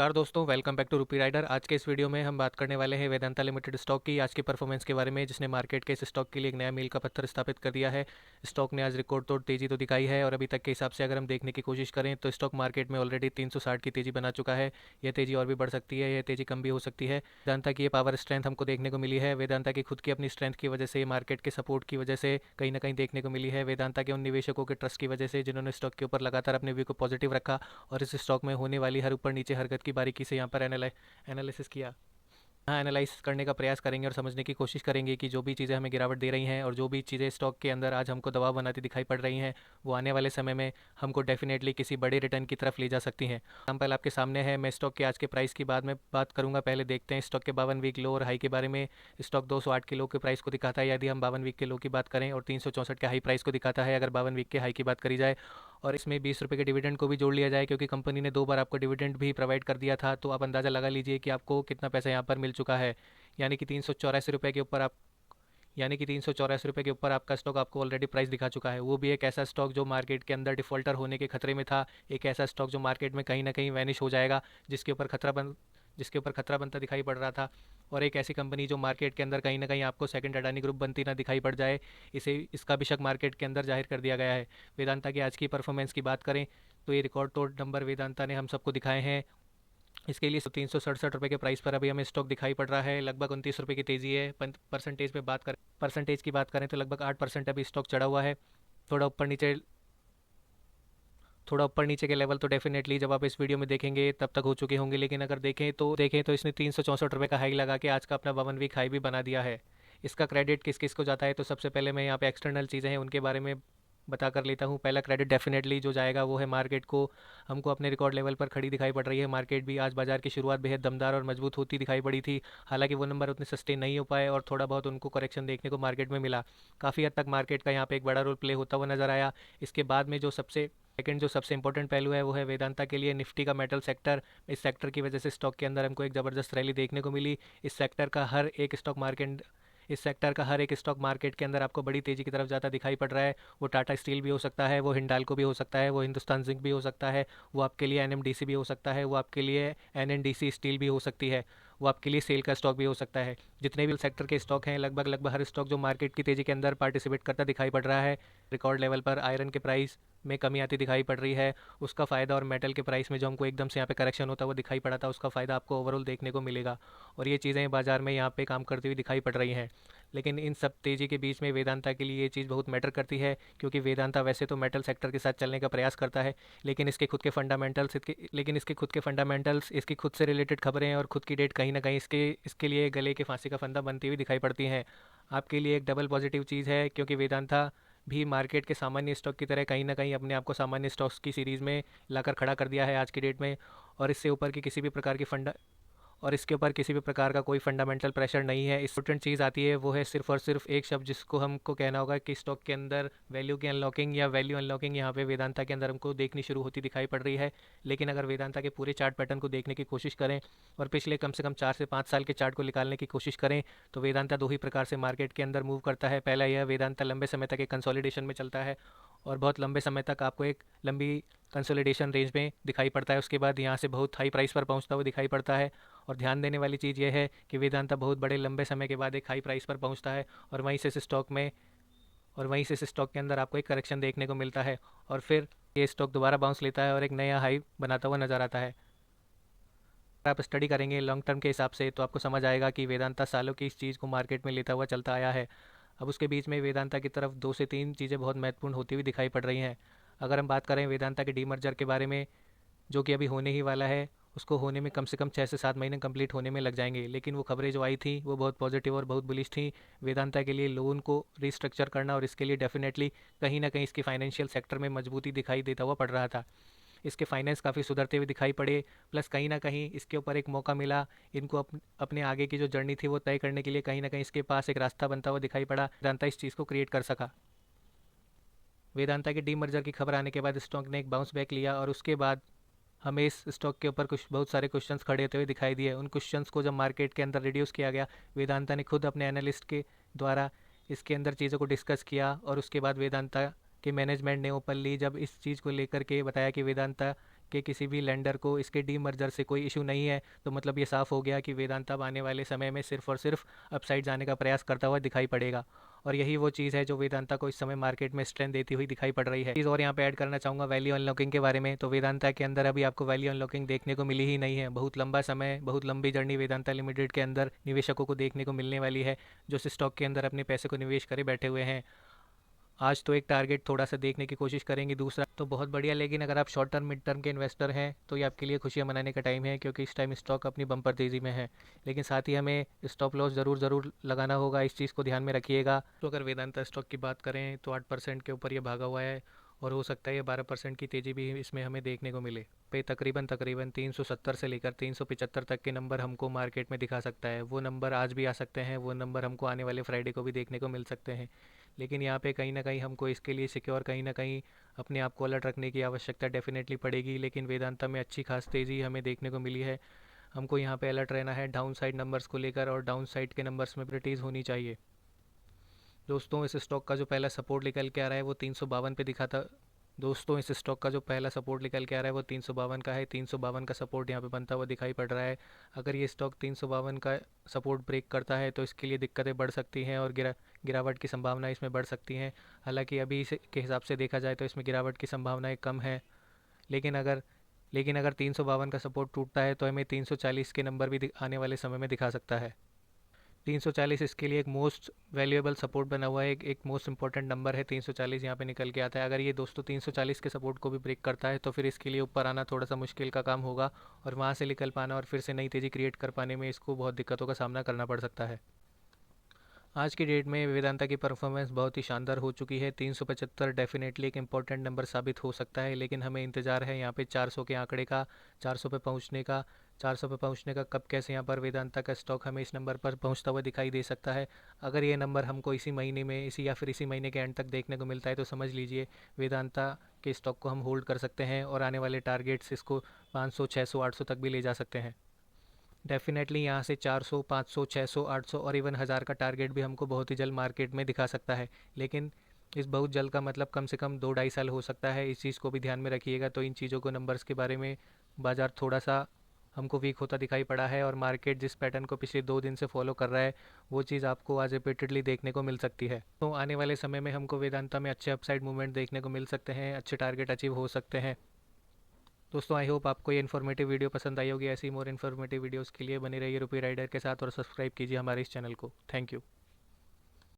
नमस्कार दोस्तों, welcome back to रूपी राइडर। आज के इस वीडियो में हम बात करने वाले हैं वेदांता लिमिटेड स्टॉक की आज की परफॉर्मेंस के बारे में, जिसने मार्केट के इस स्टॉक के लिए एक नया मील का पत्थर स्थापित कर दिया है। स्टॉक ने आज रिकॉर्ड तोड़ तेजी तो दिखाई है और अभी तक के हिसाब से अगर हम देखने की कोशिश करें तो स्टॉक मार्केट में ऑलरेडी 360 की तेजी बना चुका है। यह तेजी और भी बढ़ सकती है, यह तेजी कम भी हो सकती है। वेदांता की ये पावर स्ट्रेंथ हमको देखने को मिली है। वेदांता की खुद की अपनी स्ट्रेंथ की वजह से, मार्केट के सपोर्ट की वजह से कहीं ना कहीं देखने को मिली है। वेदांता के उन निवेशकों के ट्रस्ट की वजह से जिन्होंने स्टॉक के ऊपर लगातार अपने व्यू को पॉजिटिव रखा और इस स्टॉक में होने वाली हर ऊपर नीचे हरकत की बारीकी से यहाँ पर एनालिसिस किया। हाँ, एनालाइज करने का प्रयास करेंगे और समझने की कोशिश करेंगे कि जो भी चीज़ें हमें गिरावट दे रही हैं और जो भी चीज़ें स्टॉक के अंदर आज हमको दबाव बनाती दिखाई पड़ रही हैं, वो आने वाले समय में हमको डेफिनेटली किसी बड़े रिटर्न की तरफ ले जा सकती हैं। एग्जाम्पल आपके सामने है। मैं स्टॉक के आज के प्राइस की बाद में बात करूंगा। पहले देखते हैं स्टॉक के 52 वीक लो और हाई के बारे में। स्टॉक 208 के लो के प्राइस को दिखाता है यदि हम 52 वीक के लो की बात करें, और 364 के हाई प्राइस को दिखाता है अगर 52 वीक के हाई की बात करी जाए। और इसमें 20 रुपये के डिविडेंड को भी जोड़ लिया जाए, क्योंकि कंपनी ने 2 बार आपको डिविडेंड भी प्रोवाइड कर दिया था। तो आप अंदाज़ा लगा लीजिए कि आपको कितना पैसा यहाँ पर मिल चुका है। यानी कि 384 रुपये के ऊपर आप यानी कि 384 रुपये के ऊपर आपका स्टॉक आपको ऑलरेडी प्राइस दिखा चुका है। वो भी एक ऐसा स्टॉक जो मार्केट के अंदर डिफॉल्टर होने के खतरे में था, एक ऐसा स्टॉक जो मार्केट में कहीं ना कहीं वैनिश हो जाएगा, जिसके ऊपर खतरा बनता दिखाई पड़ रहा था। और एक ऐसी कंपनी जो मार्केट के अंदर कहीं ना कहीं आपको सेकंड अडानी ग्रुप बनती ना दिखाई पड़ जाए, इसका भी शक मार्केट के अंदर जाहिर कर दिया गया है। वेदांता की आज की परफॉर्मेंस की बात करें तो ये रिकॉर्ड तोड़ नंबर वेदांता ने हम सबको दिखाए हैं। इसके लिए 367 रुपये के प्राइस पर अभी हमें स्टॉक दिखाई पड़ रहा है। लगभग 29 रुपये की तेज़ी है। परसेंटेज की बात करें तो लगभग 8% अभी स्टॉक चढ़ा हुआ है। थोड़ा ऊपर नीचे थोड़ा ऊपर नीचे के लेवल तो डेफिनेटली जब आप इस वीडियो में देखेंगे तब तक हो चुके होंगे, लेकिन अगर देखें तो इसने 364 रुपये का हाई लगा के आज का अपना 52 वीक हाई भी बना दिया है। इसका क्रेडिट किस किस को जाता है, तो सबसे पहले मैं यहाँ पे एक्सटर्नल चीज़ें हैं उनके बारे में बता कर लेता हूँ। पहला क्रेडिट डेफिनेटली जो जाएगा वो है मार्केट को। हमको अपने रिकॉर्ड लेवल पर खड़ी दिखाई पड़ रही है मार्केट भी। आज बाजार की शुरुआत बेहद दमदार और मजबूत होती दिखाई पड़ी थी। हालांकि वो नंबर उतने सस्टेन नहीं हो पाए और थोड़ा बहुत उनको करेक्शन देखने को मार्केट में मिला। काफ़ी हद तक मार्केट का यहाँ पे एक बड़ा रोल प्ले होता हुआ नजर आया। इसके बाद में जो सबसे इंपॉर्टेंट पहलू है वो है वेदांता के लिए निफ्टी का मेटल सेक्टर। इस सेक्टर की वजह से स्टॉक के अंदर हमको एक ज़बरदस्त रैली देखने को मिली। इस सेक्टर का हर एक स्टॉक मार्केट के अंदर आपको बड़ी तेज़ी की तरफ जाता दिखाई पड़ रहा है। वो टाटा स्टील भी हो सकता है, वो हिंडाल्को भी हो सकता है, वो हिंदुस्तान जिंक भी हो सकता है, वो आपके लिए एनएमडीसी भी हो सकता है, वो आपके लिए एनएनडीसी स्टील भी हो सकती है, वो आपके लिए सेल का स्टॉक भी हो सकता है। जितने भी सेक्टर के स्टॉक हैं, लगभग लगभग हर स्टॉक जो मार्केट की तेज़ी के अंदर पार्टिसिपेट करता दिखाई पड़ रहा है। रिकॉर्ड लेवल पर आयरन के प्राइस में कमी आती दिखाई पड़ रही है, उसका फ़ायदा, और मेटल के प्राइस में जो हमको एकदम से यहाँ पे करेक्शन होता हुआ दिखाई पड़ा था, उसका फ़ायदा आपको ओवरऑल देखने को मिलेगा। और ये चीज़ें बाजार में यहाँ पे काम करती हुई दिखाई पड़ रही हैं। लेकिन इन सब तेज़ी के बीच में वेदांता के लिए ये चीज़ बहुत मैटर करती है, क्योंकि वेदांता वैसे तो मेटल सेक्टर के साथ चलने का प्रयास करता है, लेकिन इसके खुद के फंडामेंटल्स, इसकी खुद से रिलेटेड खबरें और खुद की डेट कहीं ना कहीं इसके लिए गले के फांसी का फंदा बनती हुई दिखाई पड़ती हैं। आपके लिए एक डबल पॉजिटिव चीज़ है, क्योंकि वेदांता भी मार्केट के सामान्य स्टॉक की तरह कहीं ना कहीं अपने आप को सामान्य स्टॉक्स की सीरीज़ में लाकर खड़ा कर दिया है आज की डेट में। और इससे ऊपर की किसी भी प्रकार की फंडा और इसके ऊपर किसी भी प्रकार का कोई फंडामेंटल प्रेशर नहीं है। इम्पोर्टेंट चीज़ आती है वो है सिर्फ और सिर्फ एक शब्द, जिसको हमको कहना होगा कि स्टॉक के अंदर वैल्यू की अनलॉकिंग या वैल्यू अनलॉकिंग यहाँ पे वेदांता के अंदर हमको देखनी शुरू होती दिखाई पड़ रही है। लेकिन अगर वेदांता के पूरे चार्ट पैटर्न को देखने की कोशिश करें और पिछले कम से कम 4 से 5 साल के चार्ट को निकालने की कोशिश करें, तो वेदांता दो ही प्रकार से मार्केट के अंदर मूव करता है। पहला यह, वेदांता लंबे समय तक एक कंसोलिडेशन में चलता है और बहुत लंबे समय तक आपको एक लंबी कंसोलिडेशन रेंज में दिखाई पड़ता है। उसके बाद यहाँ से बहुत हाई प्राइस पर पहुँचता हुआ दिखाई पड़ता है। और ध्यान देने वाली चीज़ यह है कि वेदांता बहुत बड़े लंबे समय के बाद एक हाई प्राइस पर पहुंचता है और वहीं से इस स्टॉक के अंदर आपको एक करेक्शन देखने को मिलता है और फिर ये स्टॉक दोबारा बाउंस लेता है और एक नया हाई बनाता हुआ नजर आता है। अगर आप स्टडी करेंगे लॉन्ग टर्म के हिसाब से तो आपको समझ आएगा कि वेदांता सालों की इस चीज़ को मार्केट में लेता हुआ चलता आया है। अब उसके बीच में वेदांता की तरफ 2 से 3 चीज़ें बहुत महत्वपूर्ण होती हुई दिखाई पड़ रही हैं। अगर हम बात करें वेदांता के डीमर्जर के बारे में, जो कि अभी होने ही वाला है, उसको होने में कम से कम 6 से 7 महीने कंप्लीट होने में लग जाएंगे। लेकिन वो खबरें जो आई थी वो बहुत पॉजिटिव और बहुत बुलिश थी। वेदांता के लिए लोन को रिस्ट्रक्चर करना और इसके लिए डेफिनेटली कहीं ना कहीं इसकी फाइनेंशियल सेक्टर में मजबूती दिखाई देता हुआ पड़ रहा था। इसके फाइनेंस काफ़ी सुधरते हुए दिखाई पड़े, प्लस कहीं ना कहीं इसके ऊपर एक मौका मिला इनको अपने आगे की जो जर्नी थी वो तय करने के लिए। कहीं ना कहीं इसके पास एक रास्ता बनता हुआ दिखाई पड़ा, वेदांता इस चीज़ को क्रिएट कर सका। वेदांता के डीमर्जर की खबर आने के बाद स्टॉक ने एक बाउंस बैक लिया और उसके बाद हमें इस स्टॉक के ऊपर कुछ बहुत सारे क्वेश्चंस खड़े होते हुए दिखाई दिए। उन क्वेश्चंस को जब मार्केट के अंदर रिड्यूस किया गया, वेदांता ने खुद अपने एनालिस्ट के द्वारा इसके अंदर चीज़ों को डिस्कस किया और उसके बाद वेदांता के मैनेजमेंट ने ओपनली जब इस चीज़ को लेकर के बताया कि वेदांता कि किसी भी लेंडर को इसके डीमर्जर से कोई इशू नहीं है, तो मतलब ये साफ़ हो गया कि वेदांता अब आने वाले समय में सिर्फ और सिर्फ अपसाइड जाने का प्रयास करता हुआ दिखाई पड़ेगा। और यही वो चीज़ है जो वेदांता को इस समय मार्केट में स्ट्रेंथ देती हुई दिखाई पड़ रही है। चीज़ और यहाँ पे ऐड करना चाहूँगा वैल्यू अनलॉकिंग के बारे में। तो वेदांता के अंदर अभी आपको वैल्यू अनलॉकिंग देखने को मिली ही नहीं है। बहुत लंबा समय, बहुत लंबी जर्नी वेदांता लिमिटेड के अंदर निवेशकों को देखने को मिलने वाली है, जो इस स्टॉक के अंदर अपने पैसे को निवेश करे बैठे हुए हैं। आज तो एक टारगेट थोड़ा सा देखने की कोशिश करेंगे, दूसरा तो बहुत बढ़िया। लेकिन अगर आप शॉर्ट टर्म मिड टर्म के इन्वेस्टर हैं तो ये आपके लिए खुशियां मनाने का टाइम है, क्योंकि इस टाइम स्टॉक अपनी बम्पर तेज़ी में है। लेकिन साथ ही हमें स्टॉप लॉस ज़रूर लगाना होगा, इस चीज़ को ध्यान में रखिएगा। तो अगर वेदांता स्टॉक की बात करें तो 8% के ऊपर ये भागा हुआ है, और हो सकता है ये 12% की तेज़ी भी इसमें हमें देखने को मिले। पे तकरीबन 370 से लेकर 375 तक के नंबर हमको मार्केट में दिखा सकता है। वो नंबर आज भी आ सकते हैं, वो नंबर हमको आने वाले फ्राइडे को भी देखने को मिल सकते हैं। लेकिन यहाँ पे कहीं ना कहीं हमको इसके लिए सिक्योर कहीं ना कहीं अपने आप को अलर्ट रखने की आवश्यकता डेफिनेटली पड़ेगी। लेकिन वेदांता में अच्छी खास तेज़ी हमें देखने को मिली है। हमको यहाँ पे अलर्ट रहना है डाउन साइड नंबर्स को लेकर, और डाउन साइड के नंबर्स में प्रिटीज़ होनी चाहिए। दोस्तों, इस स्टॉक का जो पहला सपोर्ट निकल के आ रहा है वो 352 पे दिखा था। दोस्तों, इस स्टॉक का जो पहला सपोर्ट निकल के आ रहा है वो 352 का है। 352 का सपोर्ट यहाँ पे बनता हुआ दिखाई पड़ रहा है। अगर ये स्टॉक 352 का सपोर्ट ब्रेक करता है तो इसके लिए दिक्कतें बढ़ सकती हैं, और गिरावट की संभावना इसमें बढ़ सकती हैं। हालांकि अभी के हिसाब से देखा जाए तो इसमें गिरावट की संभावनाएं कम है। लेकिन अगर 352 का सपोर्ट टूटता है तो हमें 340 के नंबर भी आने वाले समय में दिखा सकता है। 340 इसके लिए एक मोस्ट वैल्यूएबल सपोर्ट बना हुआ है, एक मोस्ट इंपॉर्टेंट नंबर है। 340 यहाँ पे निकल के आता है। अगर ये दोस्तों 340 के सपोर्ट को भी ब्रेक करता है तो फिर इसके लिए ऊपर आना थोड़ा सा मुश्किल का काम होगा, और वहाँ से निकल पाना और फिर से नई तेज़ी क्रिएट कर पाने में इसको बहुत दिक्कतों का सामना करना पड़ सकता है। आज की डेट में वेदांता की परफॉर्मेंस बहुत ही शानदार हो चुकी है। 375 डेफिनेटली एक इंपॉर्टेंट नंबर साबित हो सकता है, लेकिन हमें इंतज़ार है यहाँ पे 400 के आंकड़े का, 400 पे पहुँचने का। 400 पे पहुँचने का कब कैसे यहाँ पर वेदांता का स्टॉक हमें इस नंबर पर पहुँचता हुआ दिखाई दे सकता है। अगर ये नंबर हमको इसी महीने में या फिर इसी महीने के एंड तक देखने को मिलता है तो समझ लीजिए वेदांता के स्टॉक को हम होल्ड कर सकते हैं, और आने वाले टारगेट्स इसको 500, 600, 800 तक भी ले जा सकते हैं। डेफिनेटली यहाँ से 400, 500, 600, 800 और इवन 1000 का टारगेट भी हमको बहुत ही जल्द मार्केट में दिखा सकता है। लेकिन इस बहुत जल्द का मतलब कम से कम 2-2.5 साल हो सकता है। इस चीज़ को भी ध्यान में रखिएगा। तो इन चीज़ों को, नंबर्स के बारे में, बाज़ार थोड़ा सा हमको वीक होता दिखाई पड़ा है, और मार्केट जिस पैटर्न को पिछले 2 दिन से फॉलो कर रहा है वो चीज़ आपको आज रिपीटेडली देखने को मिल सकती है। तो आने वाले समय में हमको वेदांता में अच्छे अपसाइड मूवमेंट देखने को मिल सकते हैं, अच्छे टारगेट अचीव हो सकते हैं। दोस्तों, आई होप आपको ये इन्फॉर्मेटिव वीडियो पसंद आई होगी। ऐसी मोर इन्फॉर्मेटिव वीडियोस के लिए बने रहिए रुपी राइडर के साथ, और सब्सक्राइब कीजिए हमारे इस चैनल को। Thank you.